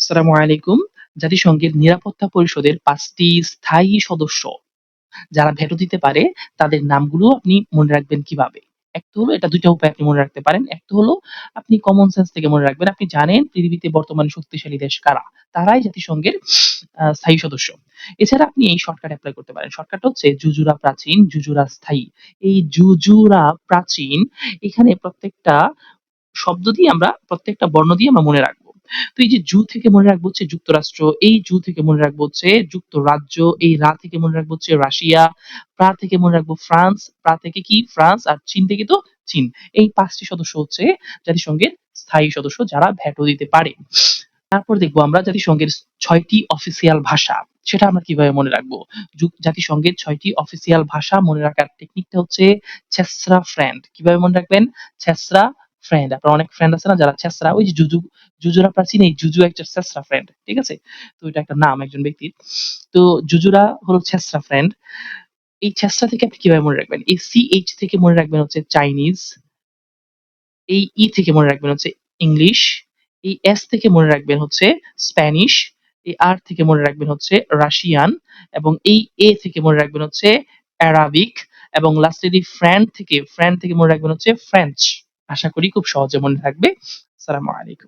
আসসালামু আলাইকুম। জাতিসংঘের নিরাপত্তা পরিষদের ৫ টি স্থায়ী সদস্য যারা ভেটো দিতে পারে তাদের নামগুলো আপনি মনে রাখবেন কিভাবে? একটা হলো এটা ২ টা উপায়ে আপনি মনে রাখতে পারেন। একটা হলো আপনি কমন সেন্স থেকে মনে রাখবেন। আপনি জানেন পৃথিবীতে বর্তমানে শক্তিশালী দেশ কারা? তারাই জাতিসংঘের স্থায়ী সদস্য। এছাড়া আপনি এই শর্টকাট এপ্লাই করতে পারেন। শর্টকাটটা হচ্ছে জুজুরা প্রাচীন, জুজুরা স্থায়ী। এই জুজুরা প্রাচীন এখানে প্রত্যেকটা শব্দ দিয়ে আমরা প্রত্যেকটা বর্ণ দিয়ে আমরা মনে রাখবো। তো এই যে জু থেকে মনে রাখবো হচ্ছে যুক্তরাষ্ট্র, এই জু থেকে মনে রাখবো হচ্ছে যুক্তরাজ্য, এই রা থেকে মনে রাখবো হচ্ছে রাশিয়া, প্রা থেকে মনে রাখবো ফ্রান্স, প্রা থেকে কি ফ্রান্স আর চীন থেকে তো চীন। এই ৫ টি সদস্য হচ্ছে জাতিসংঘের স্থায়ী সদস্য যারা ভেটো দিতে পারে। তারপর দেখবো আমরা জাতিসংঘের ৬ টি অফিসিয়াল ভাষা। সেটা আমরা কিভাবে মনে রাখবো? জাতিসংঘের ৬ টি অফিসিয়াল ভাষা মনে রাখার টেকনিকটা হচ্ছে ছেসরা ফ্রেন্ড। কিভাবে মনে রাখবেন? ছেসরা ফ্রেন্ড। আপনার অনেক ফ্রেন্ড আছে না যারা ছেসরা ওই যে জুজুরা প্রাচীন এই জুজু একটা ছেসরা ফ্রেন্ড। ঠিক আছে? তো এটা একটা নাম একজন ব্যক্তির। তো জুজুরা হলো ছেসরা ফ্রেন্ড। এই ছেসরা থেকে আপনি কিভাবে মনে রাখবেন? এই সিএইচ থেকে মনে রাখবেন হচ্ছে চাইনিজ, এই ই থেকে মনে রাখবেন হচ্ছে ইংলিশ, এই এস থেকে মনে রাখবেন হচ্ছে স্প্যানিশ, এই আর থেকে মনে রাখবেন হচ্ছে রাশিয়ান এবং এই এ থেকে মনে রাখবেন হচ্ছে অ্যারাবিক এবং লাস্টলি ফ্রেন্ড থেকে মনে রাখবেন হচ্ছে ফ্রেঞ্চ। আশা করি খুব সহজে মনে থাকবে। আসসালামু আলাইকুম।